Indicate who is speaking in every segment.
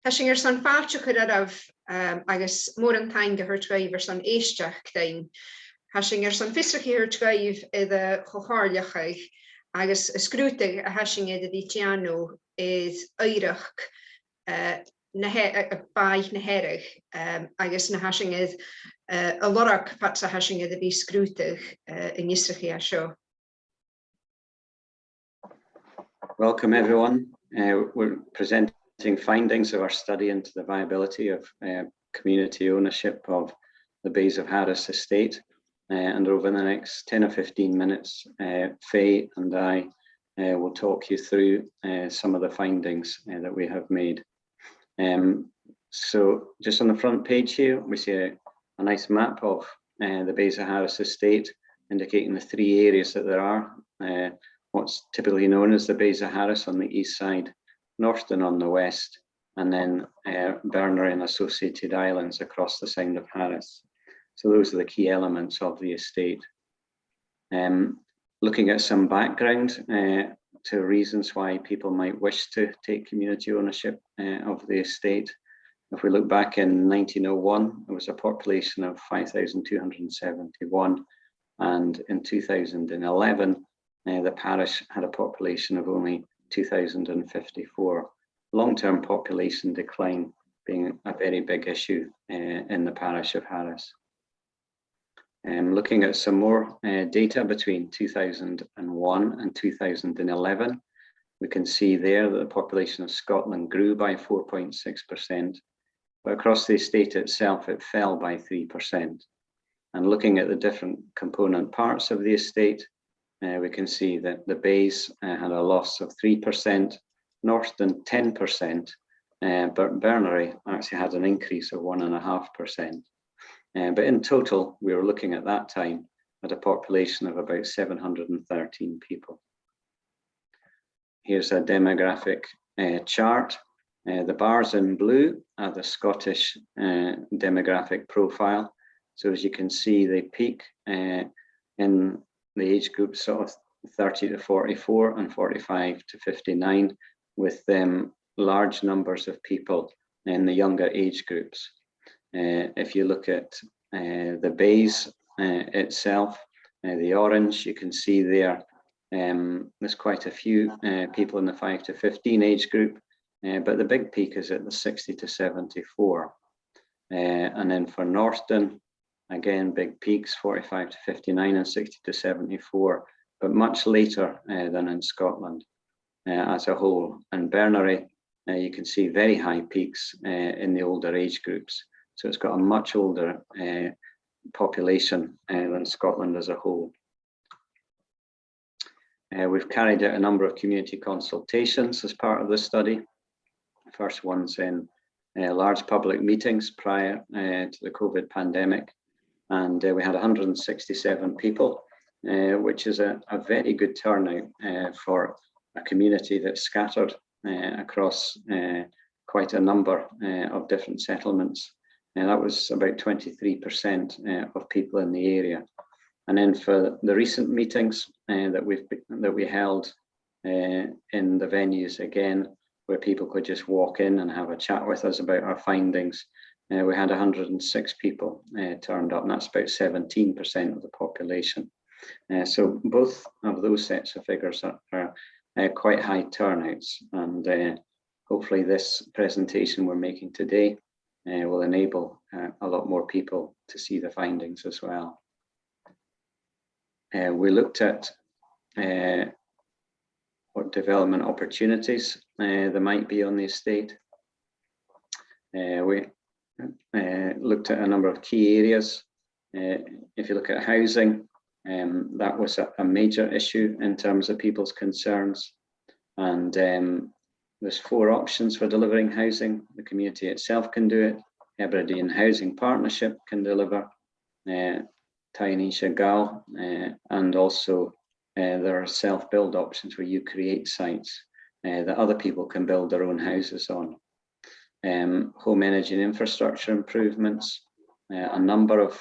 Speaker 1: Hashing son fáte chud agus mór an tain go thuirtgaibh son éisteach dain. Hashing son fistraí thuirtgaibh i de chocháirlechaich agus scrúteigh a hashing a bhí teanú is éireach baich na herich agus na hashing is a lorach pat a hashing a bhí scrúteigh in Israel seo.
Speaker 2: Welcome everyone. We're presenting findings of our study into the viability of community ownership of the Bays of Harris estate, and over the next 10 or 15 minutes Faye and I will talk you through some of the findings that we have made. So just on the front page here we see a nice map of the Bays of Harris estate, indicating the three areas that there are. What's typically known as the Bays of Harris on the east side, Northton on the west, and then Bernary and associated islands across the Sound of Harris. So those are the key elements of the estate. Looking at some background to reasons why people might wish to take community ownership of the estate. If we look back in 1901, there was a population of 5,271, and in 2011, the parish had a population of only 2,054. Long-term population decline being a very big issue in the parish of Harris. Looking at some more data between 2001 and 2011, we can see there that the population of Scotland grew by 4.6%, but across the estate itself it fell by 3%. And looking at the different component parts of the estate, we can see that the Bays had a loss of 3%, Northton 10%, but Bernary actually had an increase of 1.5%. But in total, we were looking at that time at a population of about 713 people. Here's a demographic chart. The bars in blue are the Scottish demographic profile. So as you can see, they peak in the age groups sort of 30 to 44 and 45 to 59, with large numbers of people in the younger age groups. If you look at the Bays itself, the orange, you can see there, there's quite a few people in the 5 to 15 age group, but the big peak is at the 60 to 74. And then for Northton, again, big peaks, 45 to 59 and 60 to 74, but much later than in Scotland as a whole. And Bernary, you can see very high peaks in the older age groups. So it's got a much older population than Scotland as a whole. We've carried out a number of community consultations as part of this study. The first one's in large public meetings prior to the COVID pandemic. And we had 167 people, which is a very good turnout for a community that's scattered across quite a number of different settlements. And that was about 23% of people in the area. And then for the recent meetings that we held in the venues, again, where people could just walk in and have a chat with us about our findings, we had 106 people turned up, and that's about 17% of the population. So both of those sets of figures are quite high turnouts, and hopefully this presentation we're making today will enable a lot more people to see the findings as well. We looked at what development opportunities there might be on the estate. We looked at a number of key areas. If you look at housing, that was a major issue in terms of people's concerns. And there's 4 options for delivering housing. The community itself can do it. Hebridean Housing Partnership can deliver. Tiny Chagall, and also there are self-build options where you create sites that other people can build their own houses on. Home energy and infrastructure improvements. A number of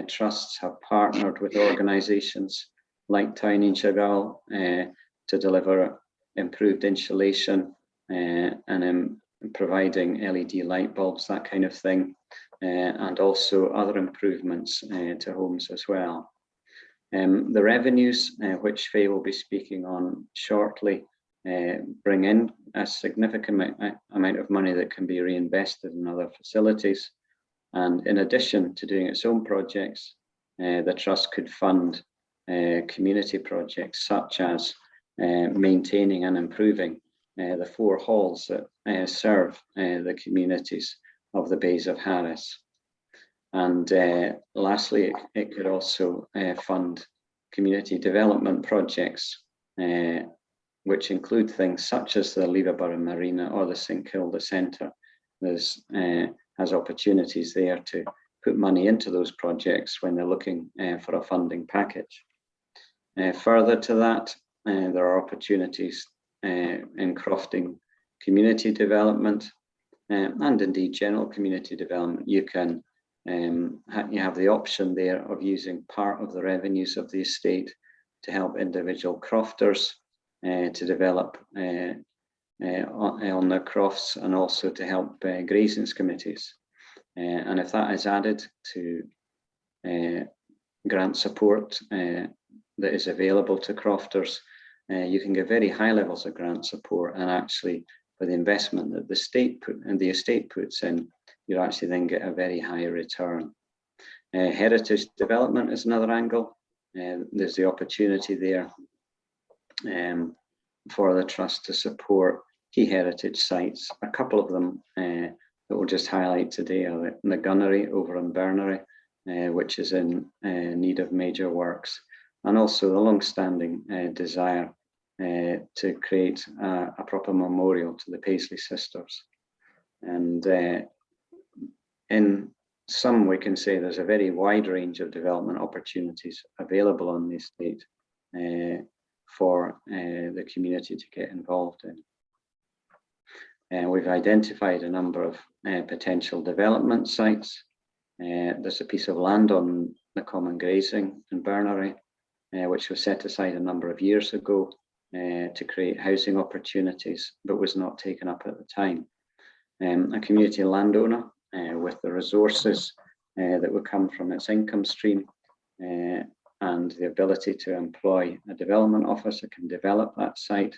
Speaker 2: trusts have partnered with organisations like Tiny Chagall to deliver improved insulation and providing LED light bulbs, that kind of thing, and also other improvements to homes as well. The revenues, which Faye will be speaking on shortly, bring in a significant amount of money that can be reinvested in other facilities. And in addition to doing its own projects, the Trust could fund community projects such as maintaining and improving the 4 halls that serve the communities of the Bays of Harris. And lastly, it could also fund community development projects, which include things such as the Leverborough Marina or the St Kilda Centre. There's has opportunities there to put money into those projects when they're looking for a funding package. Further to that, there are opportunities in crofting community development and indeed general community development. You can you have the option there of using part of the revenues of the estate to help individual crofters to develop on their crofts, and also to help grazings committees. And if that is added to grant support that is available to crofters, you can get very high levels of grant support, and actually for the investment that the state the estate puts in, you actually then get a very high return. Heritage development is another angle. There's the opportunity there for the Trust to support key heritage sites. A couple of them that we'll just highlight today are the gunnery over in Bernery, which is in need of major works, and also the long-standing desire to create a proper memorial to the Paisley sisters. And in some, we can say there's a very wide range of development opportunities available on the estate for the community to get involved in. We've identified a number of potential development sites. There's a piece of land on the common grazing in Bernery, which was set aside a number of years ago to create housing opportunities, but was not taken up at the time. A community landowner with the resources that would come from its income stream and the ability to employ a development officer can develop that site,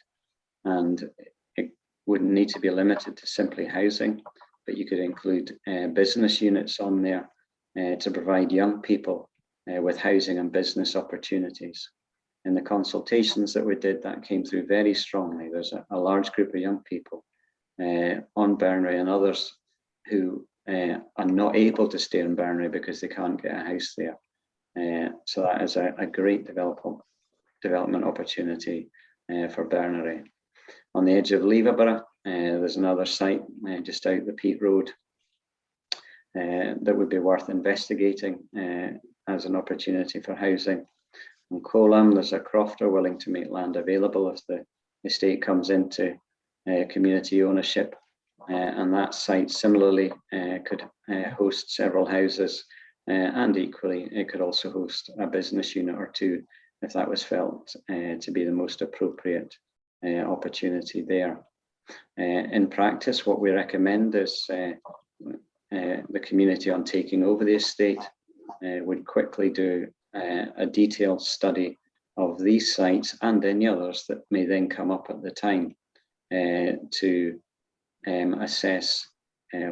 Speaker 2: and it wouldn't need to be limited to simply housing, but you could include business units on there to provide young people with housing and business opportunities. In the consultations that we did, that came through very strongly. There's a large group of young people on Bernery and others who are not able to stay in Bernery because they can't get a house there. So that is a great development opportunity for Bernery. On the edge of Leverborough, there's another site just out the Peat Road that would be worth investigating as an opportunity for housing. In Colam, there's a crofter willing to make land available if the estate comes into community ownership, and that site similarly could host several houses, and equally it could also host a business unit or two if that was felt to be the most appropriate opportunity there. In practice, what we recommend is the community on taking over the estate would quickly do a detailed study of these sites and any others that may then come up at the time to assess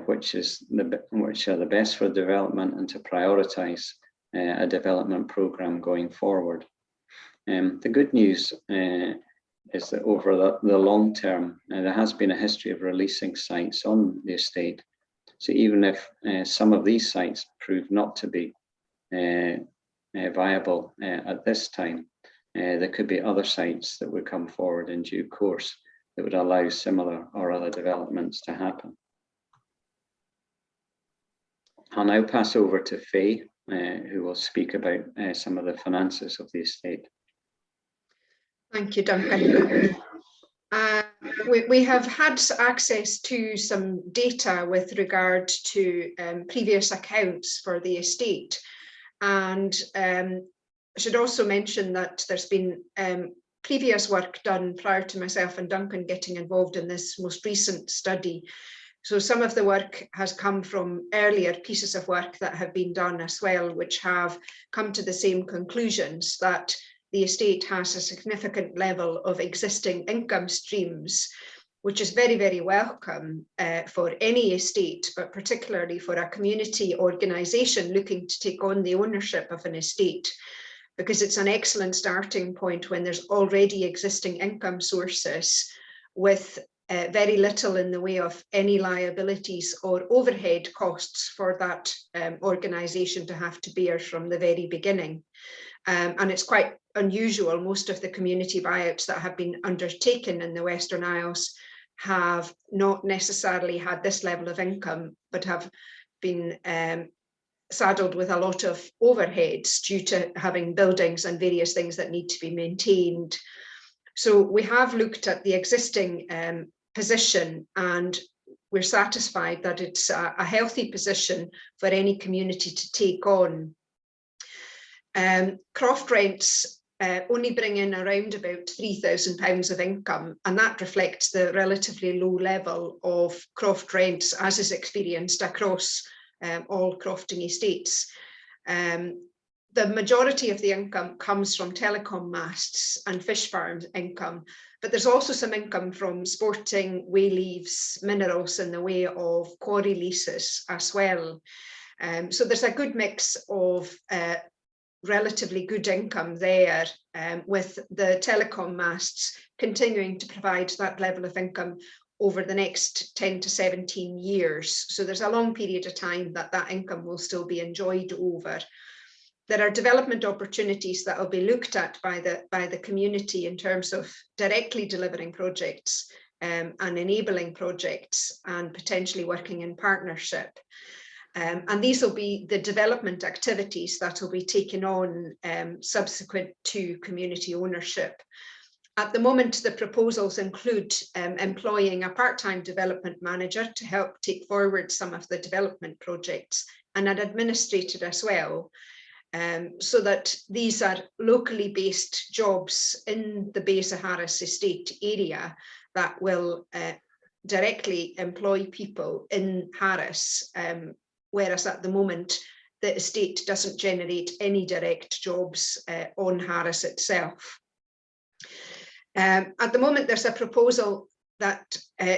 Speaker 2: which are the best for development, and to prioritise a development programme going forward. The good news is that over the long term, there has been a history of releasing sites on the estate. So even if some of these sites prove not to be viable at this time, there could be other sites that would come forward in due course that would allow similar or other developments to happen. I'll now pass over to Faye, who will speak about some of the finances of the estate.
Speaker 1: Thank you, Duncan. We have had access to some data with regard to previous accounts for the estate, and I should also mention that there's been previous work done prior to myself and Duncan getting involved in this most recent study So some of the work has come from earlier pieces of work that have been done as well, which have come to the same conclusions, that the estate has a significant level of existing income streams, which is very, very welcome for any estate, but particularly for a community organisation looking to take on the ownership of an estate, because it's an excellent starting point when there's already existing income sources with very little in the way of any liabilities or overhead costs for that organisation to have to bear from the very beginning. And it's quite unusual. Most of the community buyouts that have been undertaken in the Western Isles have not necessarily had this level of income, but have been saddled with a lot of overheads due to having buildings and various things that need to be maintained. So we have looked at the existing position, and we're satisfied that it's a healthy position for any community to take on. Croft rents only bring in around about £3,000 of income, and that reflects the relatively low level of croft rents as is experienced across all crofting estates. The majority of the income comes from telecom masts and fish farms income, but there's also some income from sporting, way leaves, minerals in the way of quarry leases as well. So there's a good mix of relatively good income there, with the telecom masts continuing to provide that level of income over the next 10 to 17 years. So there's a long period of time that that income will still be enjoyed over. There are development opportunities that will be looked at by the community in terms of directly delivering projects and enabling projects and potentially working in partnership. And these will be the development activities that will be taken on subsequent to community ownership. At the moment, the proposals include employing a part-time development manager to help take forward some of the development projects, and an administrator as well, so that these are locally based jobs in the Bay Harris estate area that will directly employ people in Harris, whereas at the moment the estate doesn't generate any direct jobs on Harris itself. At the moment, there's a proposal that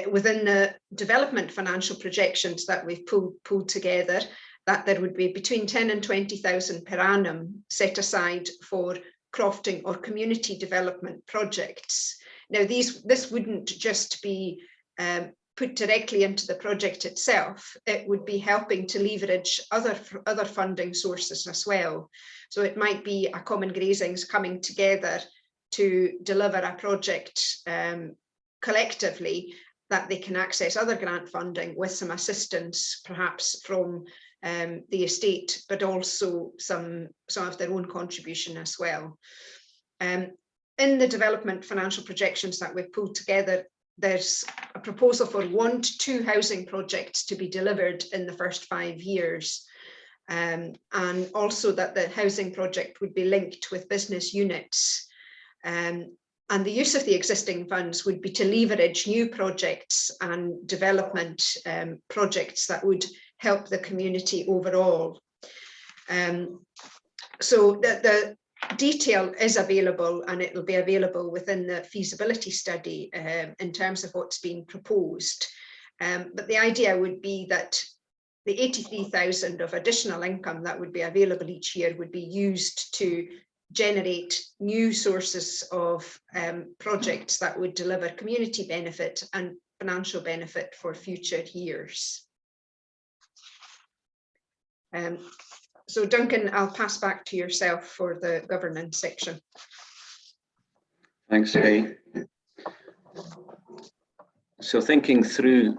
Speaker 1: within the development financial projections that we've pulled together, that there would be between 10 and 20,000 per annum set aside for crofting or community development projects. Now, this wouldn't just be put directly into the project itself. It would be helping to leverage other funding sources as well. So it might be a common grazings coming together to deliver a project collectively, that they can access other grant funding with some assistance perhaps from the estate, but also some of their own contribution as well. In the development financial projections that we've pulled together, there's a proposal for 1 to 2 housing projects to be delivered in the first 5 years. And also that the housing project would be linked with business units. And the use of the existing funds would be to leverage new projects and development projects that would help the community overall. So the detail is available, and it will be available within the feasibility study in terms of what's being proposed. But the idea would be that the 83,000 of additional income that would be available each year would be used to generate new sources of projects that would deliver community benefit and financial benefit for future years. So Duncan, I'll pass back to yourself for the governance section.
Speaker 2: Thanks, Faye. So thinking through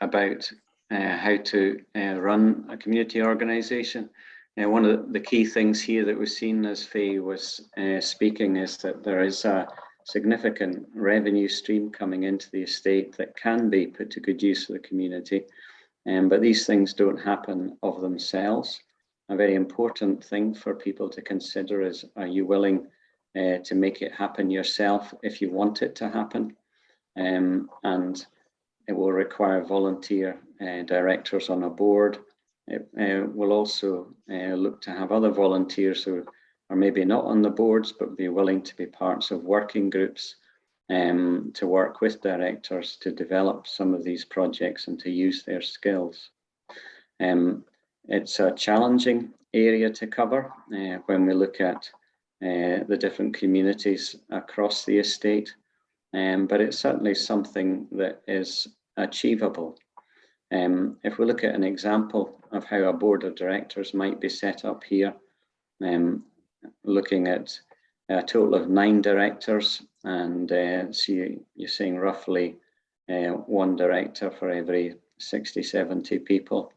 Speaker 2: about how to run a community organisation, one of the key things here that we've seen as Faye was speaking is that there is a significant revenue stream coming into the estate that can be put to good use for the community, but these things don't happen of themselves. A very important thing for people to consider is, are you willing to make it happen yourself if you want it to happen? And it will require volunteer directors on a board. It will also look to have other volunteers who are maybe not on the boards, but be willing to be parts of working groups to work with directors to develop some of these projects and to use their skills. It's a challenging area to cover when we look at the different communities across the estate, but it's certainly something that is achievable. If we look at an example of how a board of directors might be set up here, looking at a total of 9 directors, and so you're seeing roughly 1 director for every 60, 70 people.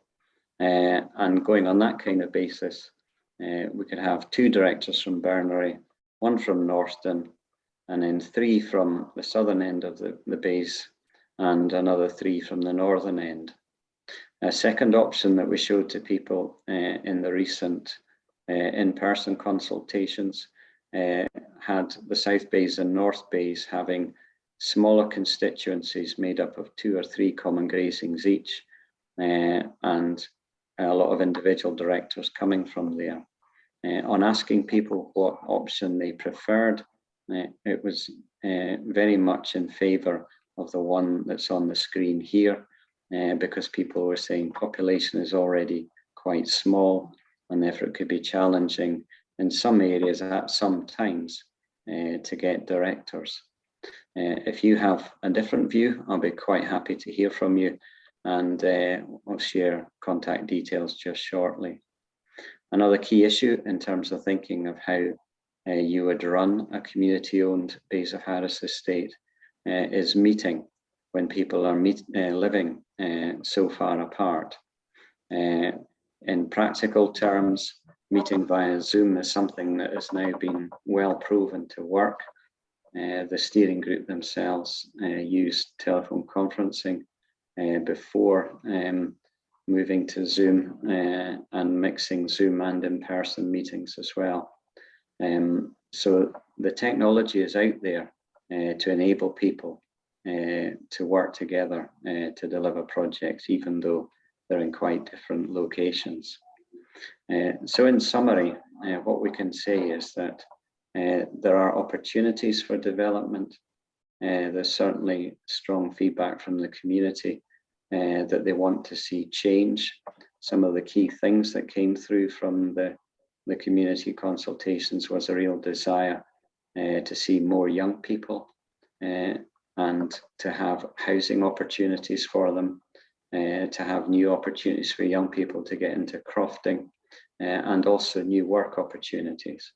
Speaker 2: And going on that kind of basis, we could have 2 directors from Bernery, 1 from Northton, and then 3 from the southern end of the base, and another 3 from the northern end. A second option that we showed to people in the recent in-person consultations had the South Bays and North Bays having smaller constituencies made up of 2 or 3 common grazings each, and a lot of individual directors coming from there. On asking people what option they preferred, it was very much in favour of the one that's on the screen here, because people were saying population is already quite small, and therefore it could be challenging in some areas at some times to get directors. If you have a different view, I'll be quite happy to hear from you, and I'll share contact details just shortly. Another key issue in terms of thinking of how you would run a community-owned Bays of Harris estate is meeting when people are living so far apart. In practical terms, meeting via Zoom is something that has now been well proven to work. The steering group themselves used telephone conferencing before moving to Zoom and mixing Zoom and in-person meetings as well. So the technology is out there to enable people to work together to deliver projects, even though they're in quite different locations. So in summary, what we can say is that there are opportunities for development. There's certainly strong feedback from the community that they want to see change. Some of the key things that came through from the community consultations was a real desire to see more young people and to have housing opportunities for them, to have new opportunities for young people to get into crofting, and also new work opportunities.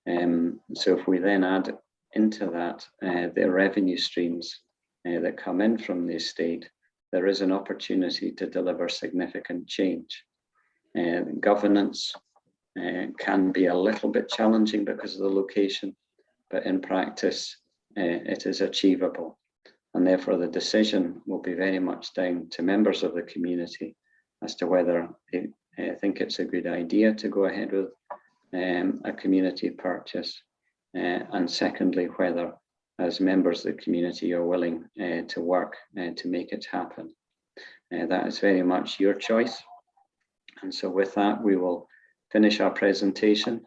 Speaker 2: So if we then add into that the revenue streams that come in from the estate, there is an opportunity to deliver significant change. Governance can be a little bit challenging because of the location, but in practice it is achievable, and therefore the decision will be very much down to members of the community as to whether they think it's a good idea to go ahead with a community purchase, and secondly, whether as members of the community are willing to work to make it happen. That is very much your choice. And so with that, we will finish our presentation.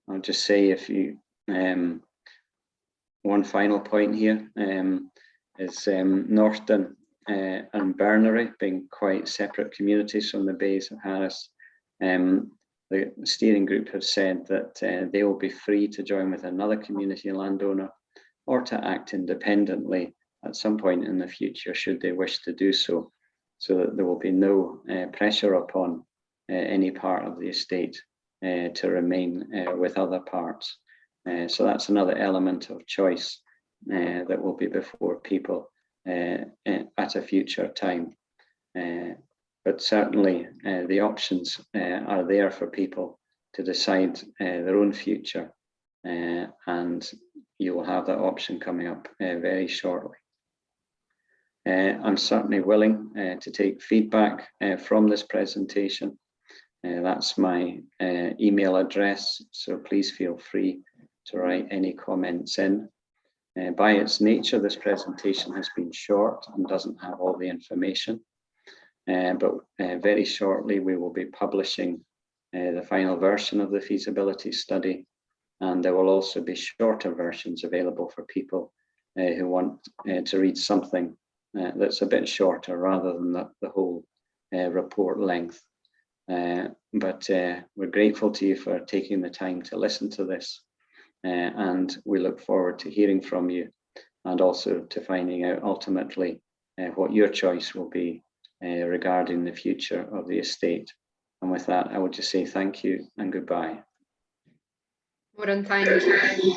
Speaker 2: I'll just say if you, one final point here is Northton and Bernery being quite separate communities from the Bays of Harris. The steering group have said that they will be free to join with another community landowner or to act independently at some point in the future should they wish to do so, so that there will be no pressure upon any part of the estate to remain with other parts. So that's another element of choice that will be before people at a future time. But certainly the options are there for people to decide their own future, and you will have that option coming up very shortly. I'm certainly willing to take feedback from this presentation. That's my email address, so please feel free to write any comments in. By its nature, this presentation has been short and doesn't have all the information, but very shortly we will be publishing the final version of the feasibility study, and there will also be shorter versions available for people who want to read something that's a bit shorter rather than the whole report length. But we're grateful to you for taking the time to listen to this, and we look forward to hearing from you and also to finding out ultimately what your choice will be regarding the future of the estate. And with that, I would just say thank you and goodbye.
Speaker 1: More than thank you.